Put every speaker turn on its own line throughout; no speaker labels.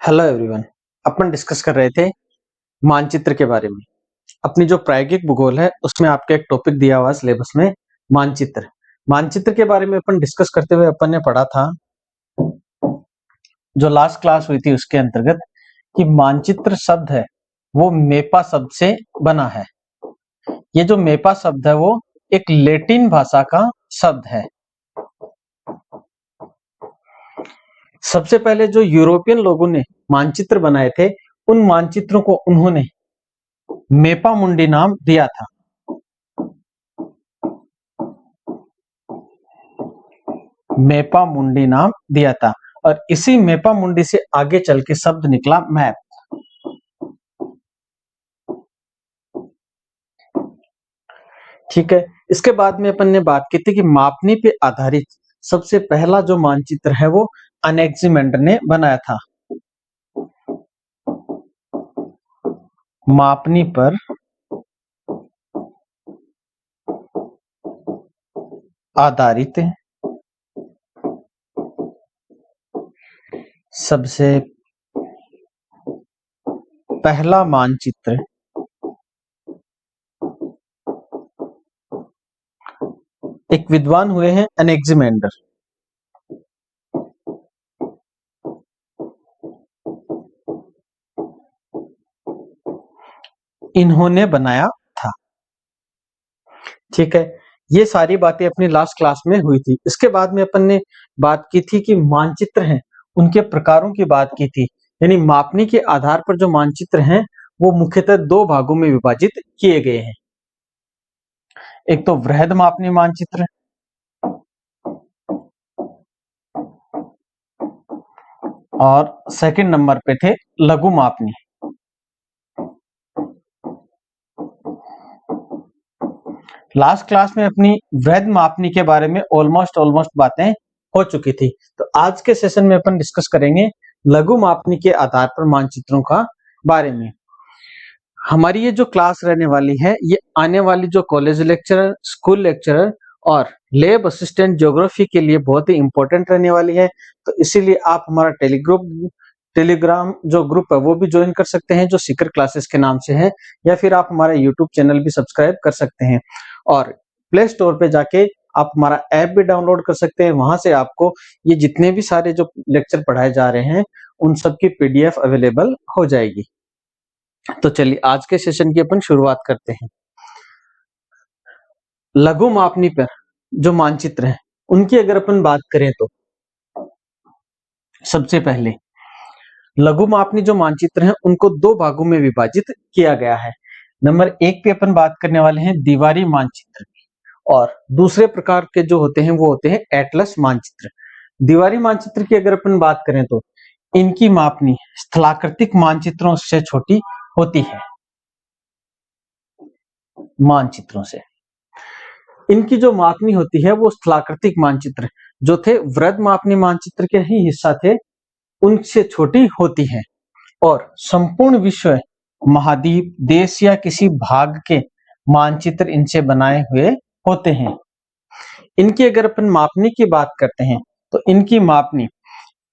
Hello everyone. अपन discuss कर रहे थे मानचित्र के बारे में। अपनी जो प्रायोगिक भूगोल है उसमें आपके एक टॉपिक दिया हुआ सिलेबस में मानचित्र। मानचित्र के बारे में अपन डिस्कस करते हुए अपन ने पढ़ा था, जो लास्ट क्लास हुई थी उसके अंतर्गत, कि मानचित्र शब्द है वो मेपा शब्द से बना है। ये जो मेपा शब्द है वो एक लैटिन भाषा का शब्द है। सबसे पहले जो यूरोपियन लोगों ने मानचित्र बनाए थे, उन मानचित्रों को उन्होंने मेपा मुंडी नाम दिया था। मेपा मुंडी नाम दिया था और इसी मेपा मुंडी से आगे चल के शब्द निकला मैप। ठीक है, इसके बाद में अपन ने बात की थी कि मापनी पे आधारित सबसे पहला जो मानचित्र है वो अनेक्सिमेंडर ने बनाया था। मापनी पर आधारित सबसे पहला मानचित्र एक विद्वान हुए हैं अनेक्सिमेंडर। इन्होंने बनाया था। ठीक है, ये सारी बातें अपनी लास्ट क्लास में हुई थी। इसके बाद में अपन ने बात की थी कि मानचित्र हैं उनके प्रकारों की बात की थी। यानी मापनी के आधार पर जो मानचित्र हैं वो मुख्यतः दो भागों में विभाजित किए गए हैं। एक तो वृहद मापनी मानचित्र और सेकंड नंबर पे थे लघु मापनी। लास्ट क्लास में अपनी वृहद मापनी के बारे में ऑलमोस्ट बातें हो चुकी थी। तो आज के सेशन में अपन डिस्कस करेंगे लघु मापनी के आधार पर मानचित्रों का बारे में। हमारी ये जो क्लास रहने वाली है ये आने वाली जो कॉलेज लेक्चरर, स्कूल लेक्चरर और लैब असिस्टेंट ज्योग्राफी के लिए बहुत ही इंपॉर्टेंट रहने वाली है। तो इसीलिए आप हमारा टेलीग्राम जो ग्रुप है वो भी ज्वाइन कर सकते हैं, जो सीकर क्लासेस के नाम से है, या फिर आप हमारा यूट्यूब चैनल भी सब्सक्राइब कर सकते हैं और प्ले स्टोर पे जाके आप हमारा ऐप भी डाउनलोड कर सकते हैं। वहां से आपको ये जितने भी सारे जो लेक्चर पढ़ाए जा रहे हैं उन सब की पीडीएफ अवेलेबल हो जाएगी। तो चलिए आज के सेशन की अपन शुरुआत करते हैं। लघु मापनी पर जो मानचित्र है उनकी अगर अपन बात करें तो सबसे पहले लघु मापनी जो मानचित्र हैं उनको दो भागों में विभाजित किया गया है। नंबर एक पे अपन बात करने वाले हैं दीवारी मानचित्र की, और दूसरे प्रकार के जो होते हैं वो होते हैं एटलस मानचित्र। दीवारी मानचित्र की अगर अपन बात करें तो इनकी मापनी स्थलाकृतिक मानचित्रों से छोटी होती है। मानचित्रों से इनकी जो मापनी होती है वो स्थलाकृतिक मानचित्र जो थे वृहद मापनी मानचित्र के ही हिस्सा थे, उनसे छोटी होती है और संपूर्ण विश्व, महाद्वीप, देश या किसी भाग के मानचित्र इनसे बनाए हुए होते हैं। इनकी अगर अपन मापनी की बात करते हैं तो इनकी मापनी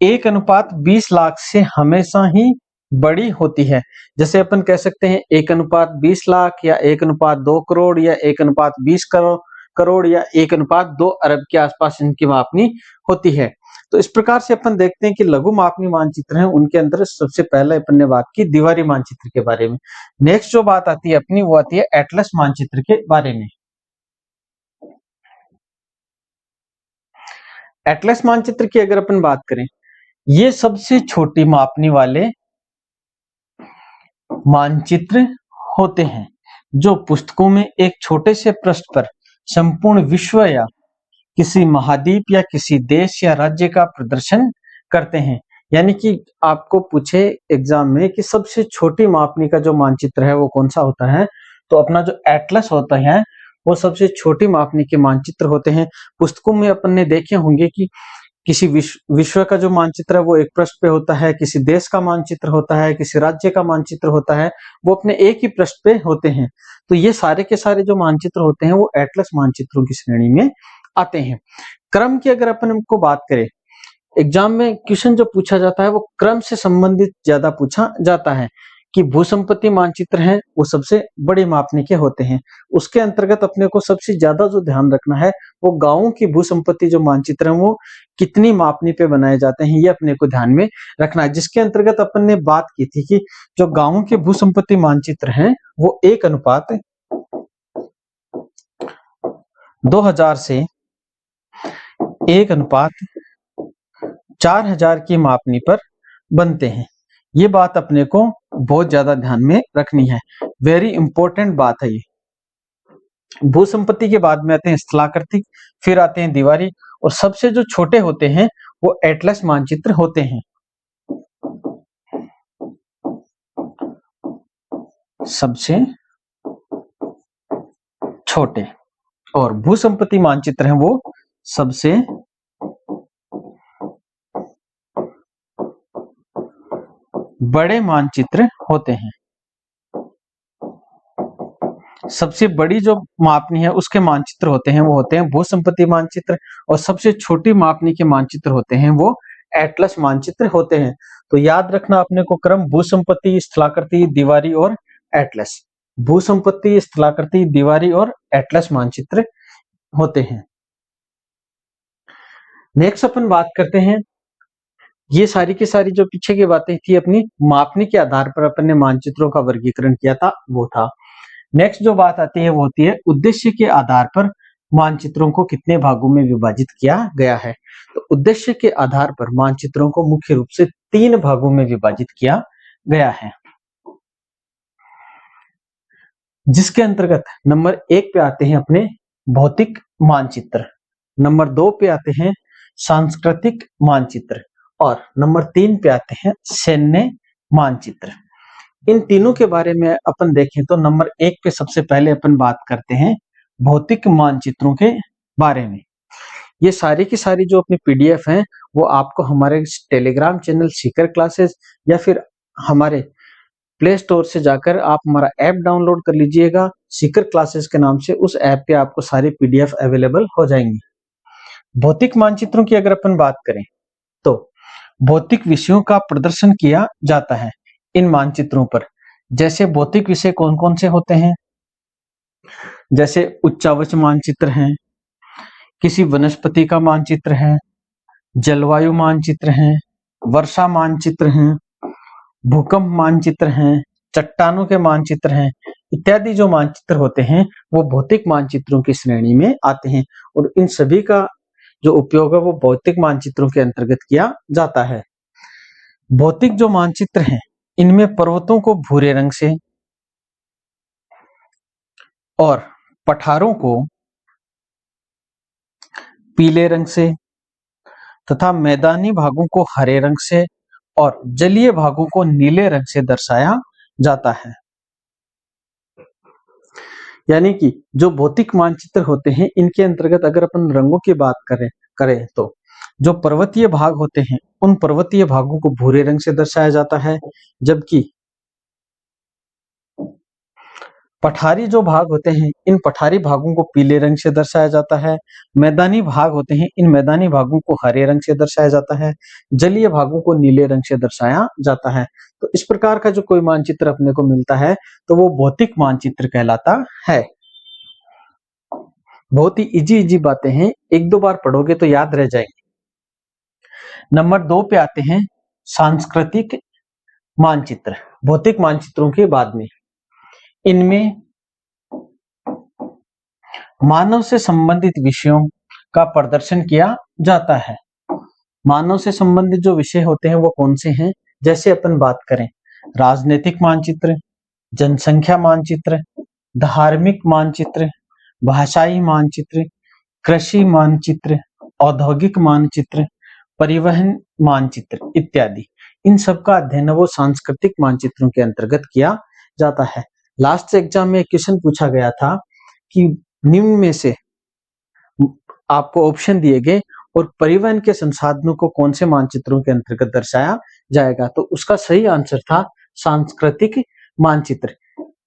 1:20 लाख से हमेशा ही बड़ी होती है। जैसे अपन कह सकते हैं 1:20 लाख या 1:2 करोड़ या 1:20 करोड़ या 1:2 अरब के आसपास इनकी मापनी होती है। तो इस प्रकार से अपन देखते हैं कि लघु मापनी मानचित्र हैं उनके अंदर सबसे पहले अपन ने बात की दीवारी मानचित्र के बारे में। नेक्स्ट जो बात आती है अपनी वो आती है एटलस मानचित्र के बारे में। एटलस मानचित्र की अगर अपन बात करें, ये सबसे छोटी मापनी वाले मानचित्र होते हैं जो पुस्तकों में एक छोटे से पृष्ठ पर संपूर्ण विश्व या किसी महाद्वीप या किसी देश या राज्य का प्रदर्शन करते हैं। यानी कि आपको पूछे एग्जाम में कि सबसे छोटी मापनी का जो मानचित्र है वो कौन सा होता है, तो अपना जो एटलस होता है वो सबसे छोटी मापनी के मानचित्र होते हैं। पुस्तकों में अपन ने देखे होंगे कि किसी विश्व का जो मानचित्र है वो एक पृष्ठ पे होता है, किसी देश का मानचित्र होता है, किसी राज्य का मानचित्र होता है, वो अपने एक ही पृष्ठ पे होते हैं। तो ये सारे के सारे जो मानचित्र होते हैं वो एटलस मानचित्रों की श्रेणी में आते हैं। क्रम की अगर अपन हमको बात करें एग्जाम में क्वेश्चन जो पूछा जाता है वो क्रम से संबंधित ज्यादा पूछा जाता है कि भूसंपत्ति मानचित्र हैं वो सबसे बड़े मापने के होते हैं। उसके अंतर्गत अपने को सबसे ज्यादा जो ध्यान रखना है वो गांवों की भूसंपत्ति जो मानचित्र है वो कितनी मापनी पे बनाए जाते हैं, ये अपने को ध्यान में रखना है। जिसके अंतर्गत अपन ने बात की थी कि जो गांवों के भूसंपत्ति मानचित्र हैं वो 1:2000 से 1:4000 की मापनी पर बनते हैं। ये बात अपने को बहुत ज्यादा ध्यान में रखनी है, वेरी इंपॉर्टेंट बात है ये। भूसंपत्ति के बाद में आते हैं स्थलाकृतिक, फिर आते हैं दीवारी, और सबसे जो छोटे होते हैं वो एटलस मानचित्र होते हैं। सबसे छोटे और भूसंपत्ति मानचित्र हैं वो सबसे बड़े मानचित्र होते हैं। सबसे बड़ी जो मापनी है उसके मानचित्र होते हैं वो होते हैं भूसंपत्ति मानचित्र, और सबसे छोटी मापनी के मानचित्र होते हैं वो एटलस मानचित्र होते हैं। तो याद रखना अपने को क्रम भूसंपत्ति, स्थलाकृति, दीवारी और एटलस। भूसंपत्ति, स्थलाकृति, दीवारी और एटलस मानचित्र होते हैं। नेक्स्ट अपन बात करते हैं, ये सारी की सारी जो पीछे की बातें थी अपनी मापनी के आधार पर अपन ने मानचित्रों का वर्गीकरण किया था वो था। नेक्स्ट जो बात आती है वो होती है उद्देश्य के आधार पर मानचित्रों को कितने भागों में विभाजित किया गया है। तो उद्देश्य के आधार पर मानचित्रों को मुख्य रूप से 3 भागों में विभाजित किया गया है, जिसके अंतर्गत नंबर 1 पे आते हैं अपने भौतिक मानचित्र, नंबर 2 पे आते हैं सांस्कृतिक मानचित्र, और नंबर 3 पे आते हैं सैन्य मानचित्र। इन तीनों के बारे में अपन देखें तो नंबर 1 पे सबसे पहले अपन बात करते हैं भौतिक मानचित्रों के बारे में। ये सारी की सारी जो अपनी पीडीएफ हैं वो आपको हमारे टेलीग्राम चैनल सीकर क्लासेस या फिर हमारे प्ले स्टोर से जाकर आप हमारा ऐप डाउनलोड कर लीजिएगा सीकर क्लासेस के नाम से। उस ऐप पे आपको सारी पीडीएफ अवेलेबल हो जाएंगी। भौतिक मानचित्रों की अगर अपन बात करें तो भौतिक विषयों का प्रदर्शन किया जाता है इन मानचित्रों पर। जैसे भौतिक विषय कौन कौन से होते हैं, जैसे उच्चावच मानचित्र है, किसी वनस्पति का मानचित्र है, जलवायु मानचित्र है, वर्षा मानचित्र है, भूकंप मानचित्र हैं, चट्टानों के मानचित्र हैं, इत्यादि जो मानचित्र होते हैं वो भौतिक मानचित्रों की श्रेणी में आते हैं। और इन सभी का जो उपयोग है वो भौतिक मानचित्रों के अंतर्गत किया जाता है। भौतिक जो मानचित्र हैं इनमें पर्वतों को भूरे रंग से और पठारों को पीले रंग से तथा मैदानी भागों को हरे रंग से और जलीय भागों को नीले रंग से दर्शाया जाता है। यानी कि जो भौतिक मानचित्र होते हैं इनके अंतर्गत अगर अपन रंगों की बात करें तो जो पर्वतीय भाग होते हैं उन पर्वतीय भागों को भूरे रंग से दर्शाया जाता है, जबकि पठारी जो भाग होते हैं इन पठारी भागों को पीले रंग से दर्शाया जाता है। मैदानी भाग होते हैं इन मैदानी भागों को हरे रंग से दर्शाया जाता है। जलीय भागों को नीले रंग से दर्शाया जाता है। तो इस प्रकार का जो कोई मानचित्र अपने को मिलता है तो वो भौतिक मानचित्र कहलाता है। बहुत ही इजी बातें हैं, 1-2 बार पढ़ोगे तो याद रह जाएंगे। नंबर 2 पे आते हैं सांस्कृतिक मानचित्र। भौतिक मानचित्रों के बाद में इनमें मानव से संबंधित विषयों का प्रदर्शन किया जाता है। मानव से संबंधित जो विषय होते हैं वो कौन से हैं, जैसे अपन बात करें राजनीतिक मानचित्र, जनसंख्या मानचित्र, धार्मिक मानचित्र, भाषाई मानचित्र, कृषि मानचित्र, औद्योगिक मानचित्र, परिवहन मानचित्र इत्यादि। इन सब का अध्ययन वो सांस्कृतिक मानचित्रों के अंतर्गत किया जाता है। लास्ट एग्जाम में क्वेश्चन पूछा गया था कि निम्न में से आपको ऑप्शन दिए गए और परिवहन के संसाधनों को कौन से मानचित्रों के अंतर्गत दर्शाया जाएगा, तो उसका सही आंसर था सांस्कृतिक मानचित्र।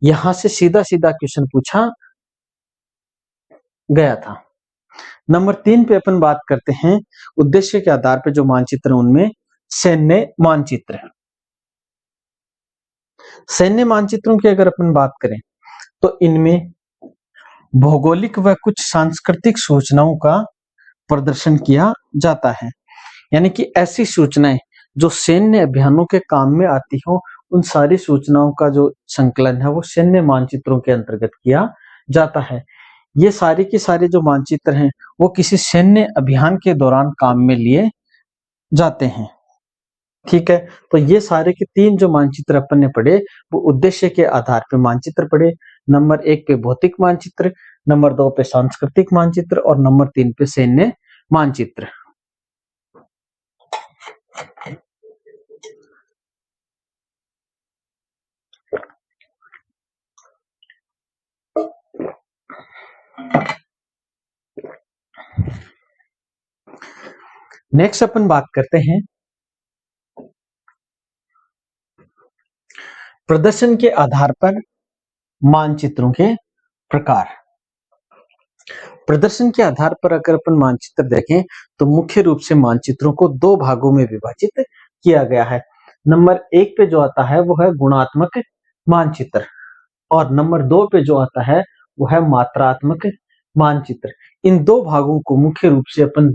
यहां से सीधा सीधा क्वेश्चन पूछा गया था। नंबर 3 पे अपन बात करते हैं उद्देश्य के आधार पर जो मानचित्र उनमें सैन्य मानचित्र। सैन्य मानचित्रों की अगर अपन बात करें तो इनमें भौगोलिक व कुछ सांस्कृतिक सूचनाओं का प्रदर्शन किया जाता है, यानी कि ऐसी सूचनाएं जो सैन्य अभियानों के काम में आती हो, उन सारी सूचनाओं का जो संकलन है वो सैन्य मानचित्रों के अंतर्गत किया जाता है। ये सारे के सारे जो मानचित्र हैं वो किसी सैन्य अभियान के दौरान काम में लिए जाते हैं। ठीक है, तो ये सारे के 3 जो मानचित्र अपन ने पढ़े वो उद्देश्य के आधार पे मानचित्र पढ़े। नंबर 1 पे भौतिक मानचित्र, नंबर 2 पे सांस्कृतिक मानचित्र और नंबर 3 पे सैन्य मानचित्र। नेक्स्ट अपन बात करते हैं प्रदर्शन के आधार पर मानचित्रों के प्रकार। प्रदर्शन के आधार पर अगर अपन मानचित्र देखें तो मुख्य रूप से मानचित्रों को 2 भागों में विभाजित किया गया है। नंबर 1 पे जो आता है वो है गुणात्मक मानचित्र और नंबर 2 पे जो आता है वो है मात्रात्मक मानचित्र। इन 2 भागों को मुख्य रूप से अपन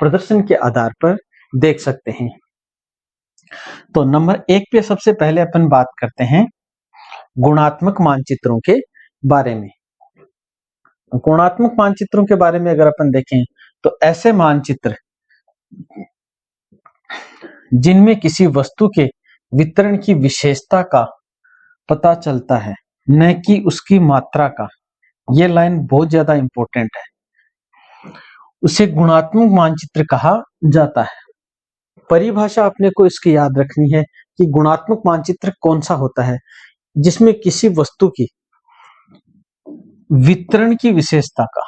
प्रदर्शन के आधार पर देख सकते हैं। तो नंबर 1 पे सबसे पहले अपन बात करते हैं गुणात्मक मानचित्रों के बारे में। गुणात्मक मानचित्रों के बारे में अगर अपन देखें तो ऐसे मानचित्र जिनमें किसी वस्तु के वितरण की विशेषता का पता चलता है, न कि उसकी मात्रा का। यह लाइन बहुत ज्यादा इंपॉर्टेंट है। उसे गुणात्मक मानचित्र कहा जाता है। परिभाषा अपने को इसकी याद रखनी है कि गुणात्मक मानचित्र कौन सा होता है, जिसमें किसी वस्तु की वितरण की विशेषता का,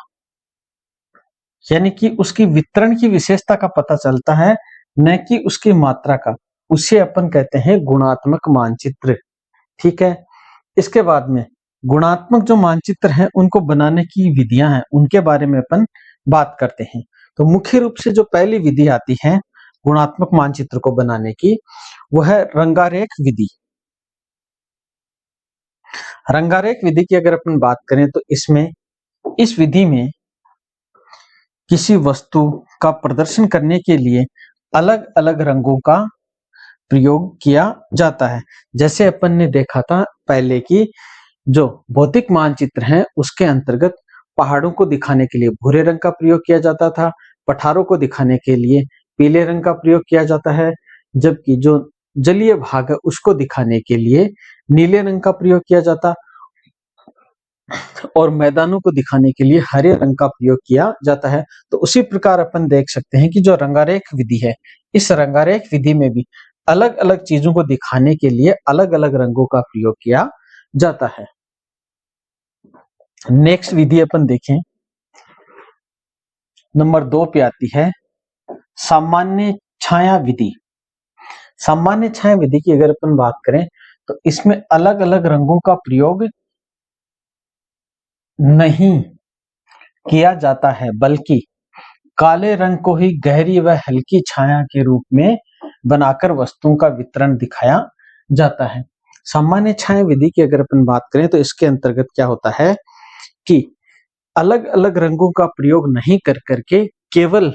यानी कि उसकी वितरण की विशेषता का पता चलता है, न कि उसकी मात्रा का। उसे अपन कहते हैं गुणात्मक मानचित्र। ठीक है, इसके बाद में गुणात्मक जो मानचित्र हैं उनको बनाने की विधियां हैं, उनके बारे में अपन बात करते हैं। तो मुख्य रूप से जो पहली विधि आती है गुणात्मक मानचित्र को बनाने की, वो है रंगारेख विधि। रंगारेख विधि की अगर अपन बात करें तो इस विधि में किसी वस्तु का प्रदर्शन करने के लिए अलग अलग रंगों का प्रयोग किया जाता है। जैसे अपन ने देखा था पहले की जो भौतिक मानचित्र हैं उसके अंतर्गत पहाड़ों को दिखाने के लिए भूरे रंग का प्रयोग किया जाता था, पठारों को दिखाने के लिए पीले रंग का प्रयोग किया जाता है, जबकि जो जलीय भाग है उसको दिखाने के लिए नीले रंग का प्रयोग किया जाता और मैदानों को दिखाने के लिए हरे रंग का प्रयोग किया जाता है। तो उसी प्रकार अपन देख सकते हैं कि जो रंगारेख विधि है, इस रंगारेख विधि में भी अलग अलग चीजों को दिखाने के लिए अलग अलग रंगों का प्रयोग किया जाता है। नेक्स्ट विधि अपन देखें, नंबर 2 पे आती है सामान्य छाया विधि। सामान्य छाया विधि की अगर अपन बात करें तो इसमें अलग अलग रंगों का प्रयोग नहीं किया जाता है, बल्कि काले रंग को ही गहरी व हल्की छाया के रूप में बनाकर वस्तुओं का वितरण दिखाया जाता है। सामान्य छाया विधि की अगर अपन बात करें तो इसके अंतर्गत क्या होता है कि अलग अलग रंगों का प्रयोग नहीं कर करके केवल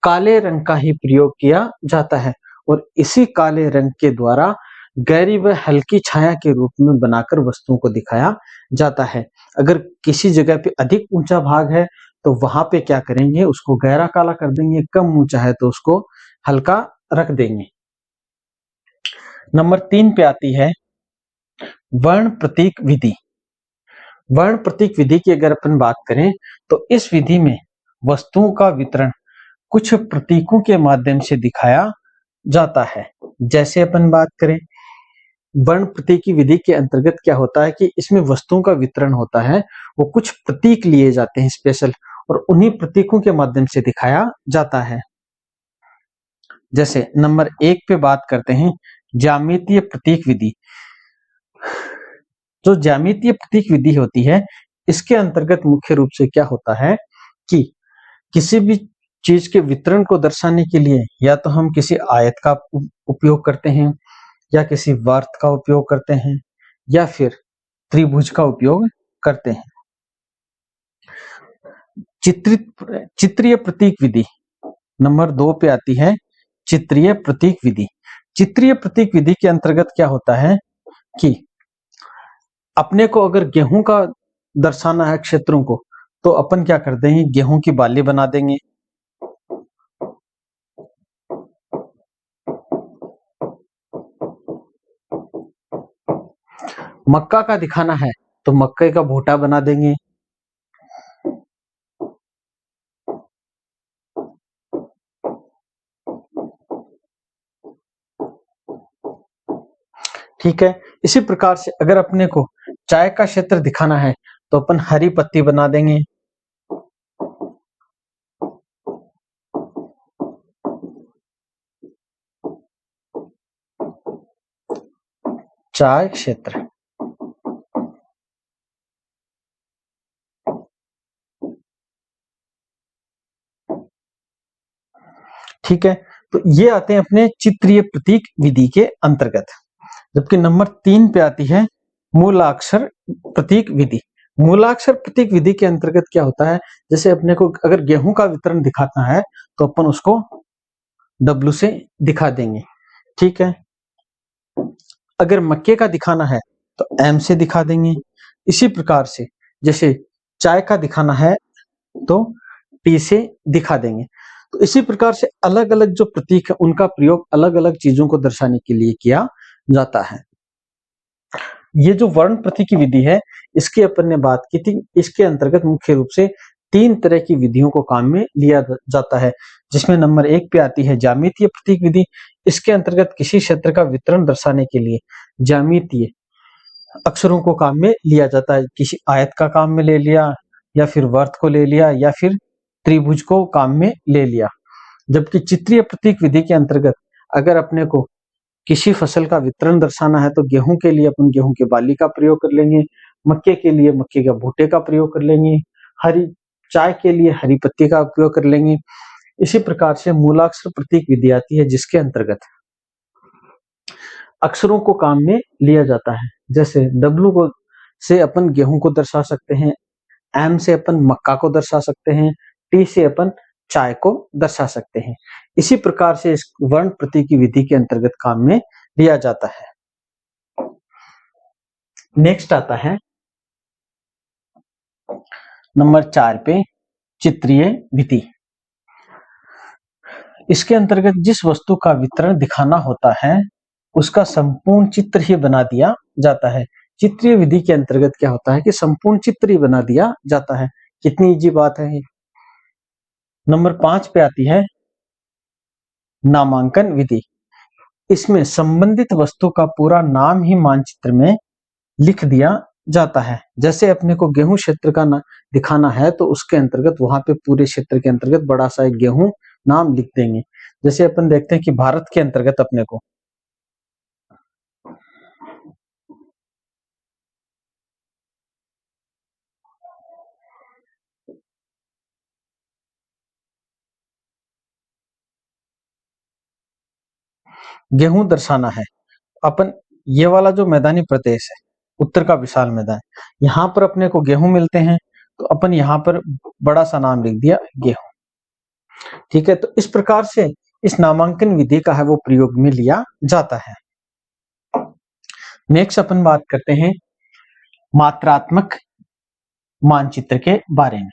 काले रंग का ही प्रयोग किया जाता है और इसी काले रंग के द्वारा गहरी व हल्की छाया के रूप में बनाकर वस्तुओं को दिखाया जाता है। अगर किसी जगह पे अधिक ऊंचा भाग है तो वहां पे क्या करेंगे, उसको गहरा काला कर देंगे, कम ऊंचा है तो उसको हल्का रख देंगे। नंबर 3 पे आती है वर्ण प्रतीक विधि। वर्ण प्रतीक विधि की अगर अपन बात करें तो इस विधि में वस्तुओं का वितरण कुछ प्रतीकों के माध्यम से दिखाया जाता है। जैसे अपन बात करें वर्ण प्रतीक विधि के अंतर्गत क्या होता है कि इसमें वस्तुओं का वितरण होता है, वो कुछ प्रतीक लिए जाते हैं स्पेशल, और उन्हीं प्रतीकों के माध्यम से दिखाया जाता है। जैसे नंबर 1 पे बात करते हैं ज्यामितीय प्रतीक विधि। जो ज्यामितीय प्रतीक विधि होती है इसके अंतर्गत मुख्य रूप से क्या होता है कि किसी भी चीज के वितरण को दर्शाने के लिए या तो हम किसी आयत का उपयोग करते हैं, या किसी वर्त का उपयोग करते हैं, या फिर त्रिभुज का उपयोग करते हैं। चित्रीय प्रतीक विधि नंबर 2 पे आती है चित्रीय प्रतीक विधि। चित्रीय प्रतीक विधि के अंतर्गत क्या होता है कि अपने को अगर गेहूं का दर्शाना है क्षेत्रों को, तो अपन क्या कर देंगे, गेहूं की बाली बना देंगे। मक्का का दिखाना है तो मक्के का भुट्टा बना देंगे। ठीक है, इसी प्रकार से अगर अपने को चाय का क्षेत्र दिखाना है तो अपन हरी पत्ती बना देंगे। चाय क्षेत्र। ठीक है, तो ये आते हैं अपने चित्रीय प्रतीक विधि के अंतर्गत। जबकि नंबर 3 पे आती है मूलाक्षर प्रतीक विधि। मूलाक्षर प्रतीक विधि के अंतर्गत क्या होता है, जैसे अपने को अगर गेहूं का वितरण दिखाना है तो अपन उसको W से दिखा देंगे। ठीक है, अगर मक्के का दिखाना है तो M से दिखा देंगे। इसी प्रकार से जैसे चाय का दिखाना है तो T से दिखा देंगे। तो इसी प्रकार से अलग अलग जो प्रतीक है उनका प्रयोग अलग अलग चीजों को दर्शाने के लिए किया जाता है। ये जो वर्ण प्रतीक की विधि है, इसकी अपन ने बात की थी। इसके अंतर्गत मुख्य रूप से 3 तरह की विधियों को काम में लिया जाता है, जिसमें नंबर 1 पे आती है ज्यामितीय प्रतीक विधि। इसके अंतर्गत किसी क्षेत्र का वितरण दर्शाने के लिए ज्यामितीय अक्षरों को काम में लिया जाता है। किसी आयत का काम में ले लिया, या फिर वर्त को ले लिया, या फिर त्रिभुज को काम में ले लिया। जबकि चित्रीय प्रतीक विधि के अंतर्गत अगर अपने को किसी फसल का वितरण दर्शाना है तो गेहूं के लिए अपन गेहूं के बाली का प्रयोग कर लेंगे, मक्के के लिए मक्के का भुट्टे का प्रयोग कर लेंगे, हरी चाय के लिए हरी पत्ती का उपयोग कर लेंगे। इसी प्रकार से मूलाक्षर प्रतीक विधि आती है, जिसके अंतर्गत अक्षरों को काम में लिया जाता है। जैसे W को से अपन गेहूं को दर्शा सकते हैं, M से अपन मक्का को दर्शा सकते हैं, T से अपन चाय को दर्शा सकते हैं। इसी प्रकार से इस वर्ण प्रतीक विधि के अंतर्गत काम में लिया जाता है। नेक्स्ट आता है नंबर 4 पे चित्रीय विधि। इसके अंतर्गत जिस वस्तु का वितरण दिखाना होता है उसका संपूर्ण चित्र ही बना दिया जाता है। चित्रीय विधि के अंतर्गत क्या होता है कि संपूर्ण चित्र ही बना दिया जाता है। कितनी इजी बात है। नंबर 5 पे आती है नामांकन विधि। इसमें संबंधित वस्तु का पूरा नाम ही मानचित्र में लिख दिया जाता है। जैसे अपने को गेहूं क्षेत्र का दिखाना है तो उसके अंतर्गत वहां पे पूरे क्षेत्र के अंतर्गत बड़ा सा एक गेहूं नाम लिख देंगे। जैसे अपन देखते हैं कि भारत के अंतर्गत अपने को गेहूं दर्शाना है, अपन ये वाला जो मैदानी प्रदेश है, उत्तर का विशाल मैदान, यहाँ पर अपने को गेहूं मिलते हैं तो अपन यहाँ पर बड़ा सा नाम लिख दिया गेहूं। ठीक है, तो इस प्रकार से इस नामांकन विधि का है वो प्रयोग में लिया जाता है। नेक्स्ट अपन बात करते हैं मात्रात्मक मानचित्र के बारे में।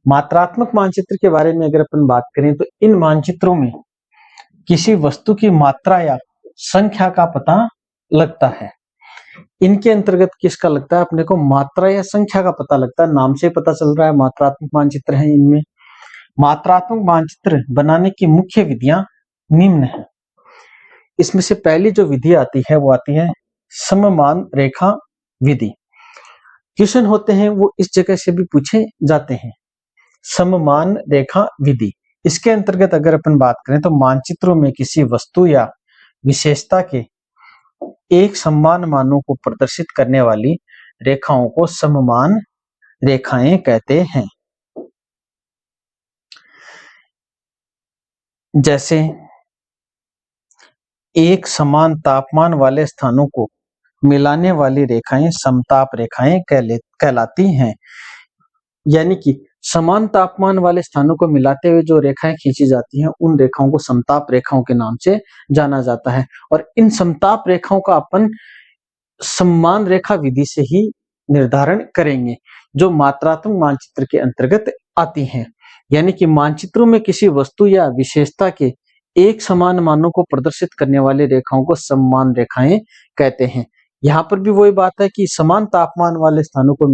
मात्रात्मक मानचित्र के बारे में अगर अपन बात करें तो इन मानचित्रों में किसी वस्तु की मात्रा या संख्या का पता लगता है। इनके अंतर्गत किसका लगता है, अपने को मात्रा या संख्या का पता लगता है। नाम से पता चल रहा है मात्रात्मक मानचित्र है। इनमें मात्रात्मक मानचित्र बनाने की मुख्य विधियां निम्न है। इसमें से पहली जो विधि आती है वो आती है सममान रेखा विधि। क्वेश्चन होते हैं वो इस जगह से भी पूछे जाते हैं। सममान रेखा विधि, इसके अंतर्गत अगर अपन बात करें तो मानचित्रों में किसी वस्तु या विशेषता के एक समान मानों को प्रदर्शित करने वाली रेखाओं को सममान रेखाएं कहते हैं। जैसे एक समान तापमान वाले स्थानों को मिलाने वाली रेखाएं समताप रेखाएं कहलाती हैं। यानी कि समान तापमान वाले स्थानों को मिलाते हुए जो रेखाएं खींची जाती हैं, उन रेखाओं को समताप रेखाओं के नाम से जाना जाता है। और इन समताप रेखाओं का अपन समान रेखा विधि से ही निर्धारण करेंगे, जो मात्रात्मक मानचित्र के अंतर्गत आती हैं। यानी कि मानचित्रों में किसी वस्तु या विशेषता के एक समान मानों को प्रदर्शित करने वाली रेखाओं को समान रेखाएं कहते हैं। यहाँ पर भी वही बात है कि समान तापमान वाले स्थानों को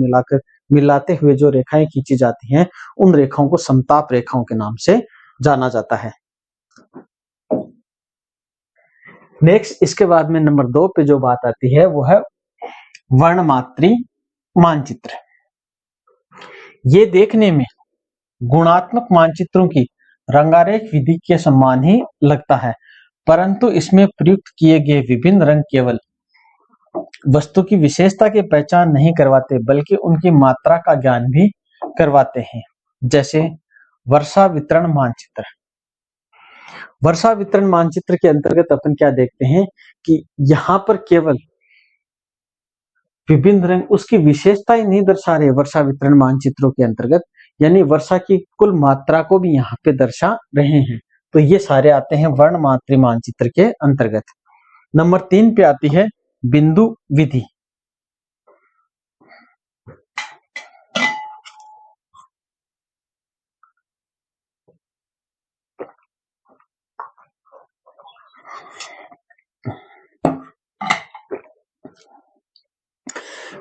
मिलाते हुए जो रेखाएं खींची जाती हैं, उन रेखाओं को समताप रेखाओं के नाम से जाना जाता है। नेक्स्ट, इसके बाद में नंबर 2 पे जो बात आती है वो है वर्णमात्री मानचित्र। ये देखने में गुणात्मक मानचित्रों की रंगारेख विधि के समान ही लगता है, परंतु इसमें प्रयुक्त किए गए विभिन्न रंग केवल वस्तु की विशेषता की पहचान नहीं करवाते, बल्कि उनकी मात्रा का ज्ञान भी करवाते हैं। जैसे वर्षा वितरण मानचित्र। वर्षा वितरण मानचित्र के अंतर्गत अपन क्या देखते हैं कि यहाँ पर केवल विभिन्न रंग उसकी विशेषता ही नहीं दर्शा रहे वर्षा वितरण मानचित्रों के अंतर्गत, यानी वर्षा की कुल मात्रा को भी यहाँ पे दर्शा रहे हैं। तो ये सारे आते हैं वर्णमात्री मानचित्र के अंतर्गत। नंबर 3 पे आती है बिंदु विधि।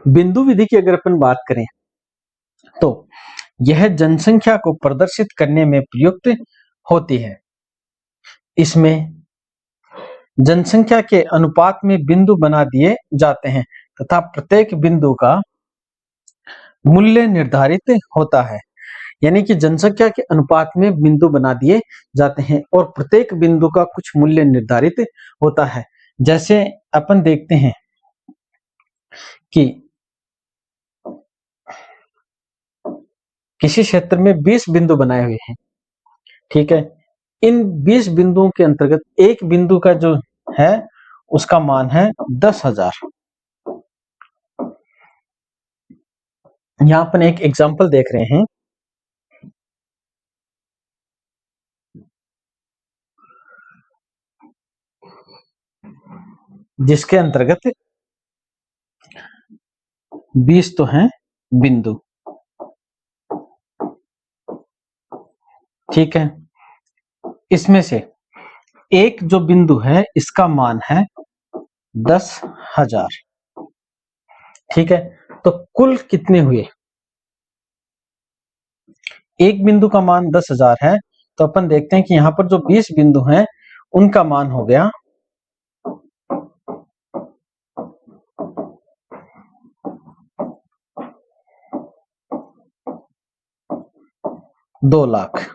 बिंदु विधि की अगर अपन बात करें तो यह जनसंख्या को प्रदर्शित करने में प्रयुक्त होती है। इसमें जनसंख्या के अनुपात में बिंदु बना दिए जाते हैं तथा प्रत्येक बिंदु का मूल्य निर्धारित होता है। यानी कि जनसंख्या के अनुपात में बिंदु बना दिए जाते हैं और प्रत्येक बिंदु का कुछ मूल्य निर्धारित होता है। जैसे अपन देखते हैं कि किसी क्षेत्र में 20 बिंदु बनाए हुए हैं, ठीक है। इन 20 बिंदुओं के अंतर्गत एक बिंदु का जो है उसका मान है 10,000। यहां अपन एक एग्जांपल देख रहे हैं, जिसके अंतर्गत 20 तो हैं बिंदु, ठीक है। इसमें से एक जो बिंदु है इसका मान है 10,000, ठीक है। तो कुल कितने हुए? एक बिंदु का मान 10,000 है, तो अपन देखते हैं कि यहां पर जो 20 बिंदु हैं उनका मान हो गया 2 लाख।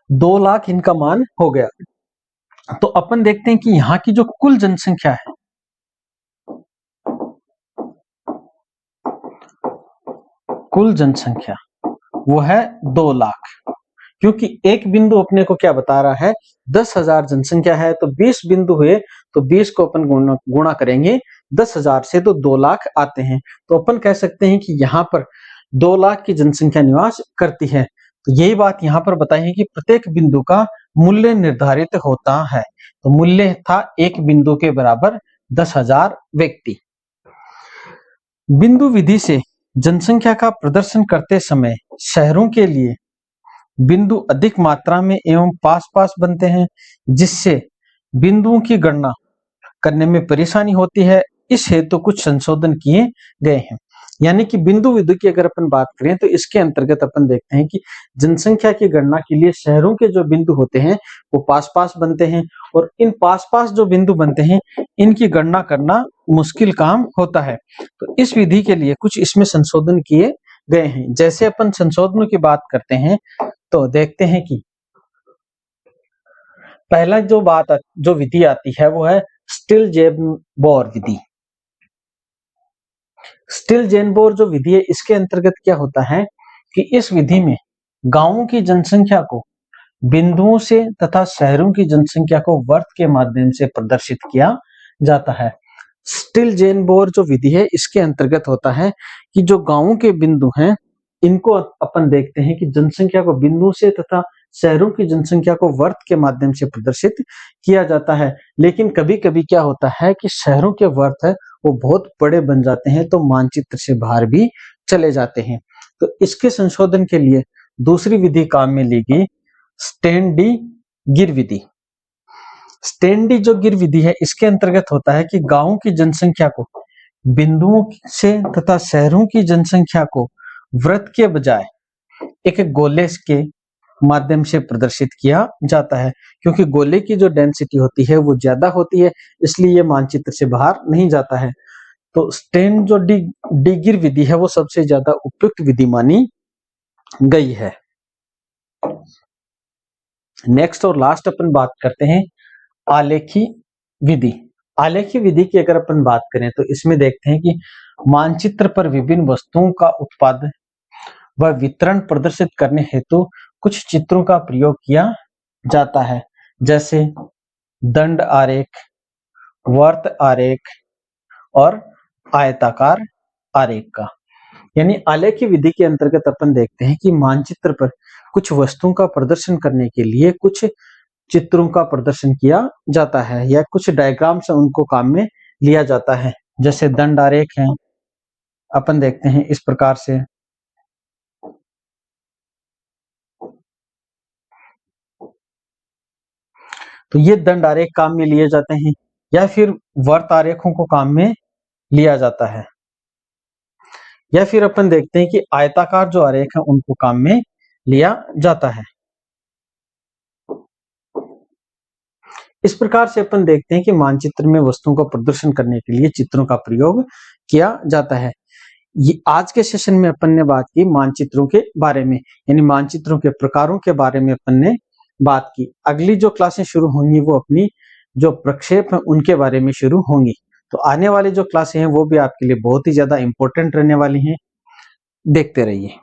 2 लाख इनका मान हो गया। तो अपन देखते हैं कि यहां की जो कुल जनसंख्या है, कुल जनसंख्या वो है 2 लाख, क्योंकि एक बिंदु अपने को क्या बता रहा है, 10,000 जनसंख्या है, तो 20 बिंदु हुए तो 20 को अपन गुणा करेंगे 10,000 से, तो 2 लाख आते हैं। तो अपन कह सकते हैं कि यहाँ पर 2 लाख की जनसंख्या निवास करती है। तो यही बात यहाँ पर बताई है कि प्रत्येक बिंदु का मूल्य निर्धारित होता है। तो मूल्य था एक बिंदु के बराबर 10,000 व्यक्ति। बिंदु विधि से जनसंख्या का प्रदर्शन करते समय शहरों के लिए बिंदु अधिक मात्रा में एवं पास पास बनते हैं, जिससे बिंदुओं की गणना करने में परेशानी होती है। इस हेतु कुछ संशोधन किए गए हैं। यानी कि बिंदु विधि की अगर अपन बात करें तो इसके अंतर्गत अपन देखते हैं कि जनसंख्या की गणना के लिए शहरों के जो बिंदु होते हैं वो पास पास बनते हैं, और इन पास पास जो बिंदु बनते हैं इनकी गणना करना मुश्किल काम होता है। तो इस विधि के लिए कुछ इसमें संशोधन किए गए हैं। जैसे अपन संशोधनों की बात करते हैं तो देखते हैं कि पहला जो विधि आती है वो है स्टिल-जेन-बोर विधि। स्टिल-जेन-बोर जो विधि है इसके अंतर्गत क्या होता है कि इस विधि में गांवों की जनसंख्या को बिंदुओं से तथा शहरों की जनसंख्या को वर्त के माध्यम से प्रदर्शित किया जाता है। स्टिल जेन बोर जो विधि है इसके अंतर्गत होता है कि जो गांवों के बिंदु हैं इनको अपन देखते हैं कि जनसंख्या को बिंदु से तथा शहरों की जनसंख्या को वर्त के माध्यम से प्रदर्शित किया जाता है। लेकिन कभी कभी क्या होता है कि शहरों के वर्त है वो बहुत बड़े बन जाते हैं तो मानचित्र से बाहर भी चले जाते हैं। तो इसके संशोधन के लिए दूसरी विधि काम में ली गई, स्टेन डी गिर विधि। स्टेन डी जो गिर विधि है इसके अंतर्गत होता है कि गांवों की जनसंख्या को बिंदुओं से तथा शहरों की जनसंख्या को वृत्त के बजाय एक गोले के माध्यम से प्रदर्शित किया जाता है। क्योंकि गोले की जो डेंसिटी होती है वो ज्यादा होती है इसलिए ये मानचित्र से बाहर नहीं जाता है। तो स्टेन जो डी गिर विधि है वो सबसे ज्यादा उपयुक्त विधि मानी गई है। नेक्स्ट और लास्ट अपन बात करते हैं आलेखी विधि। आलेखी विधि की अगर अपन बात करें तो इसमें देखते हैं कि मानचित्र पर विभिन्न वस्तुओं का उत्पादन व वितरण प्रदर्शित करने हेतु कुछ चित्रों का प्रयोग किया जाता है, जैसे दंड आरेख, वर्त आरेख और आयताकार आरेख का। यानी आलेखी विधि के अंतर्गत अपन देखते हैं कि मानचित्र पर कुछ वस्तुओं का प्रदर्शन करने के लिए कुछ चित्रों का प्रदर्शन किया जाता है या कुछ डायग्राम से उनको काम में लिया जाता है। जैसे दंड आरेख है, अपन देखते हैं इस प्रकार से। तो ये दंड आरेख काम में लिए जाते हैं या फिर वर्त आरेखों को काम में लिया जाता है, या फिर अपन देखते हैं कि आयताकार जो आरेख है उनको काम में लिया जाता है। इस प्रकार से अपन देखते हैं कि मानचित्र में वस्तुओं का प्रदर्शन करने के लिए चित्रों का प्रयोग किया जाता है। ये आज के सेशन में अपन ने बात की मानचित्रों के बारे में, यानी मानचित्रों के प्रकारों के बारे में अपन ने बात की। अगली जो क्लासें शुरू होंगी वो अपनी जो प्रक्षेप है उनके बारे में शुरू होंगी। तो आने वाली जो क्लासें हैं वो भी आपके लिए बहुत ही ज्यादा इंपॉर्टेंट रहने वाली हैं। देखते रहिए।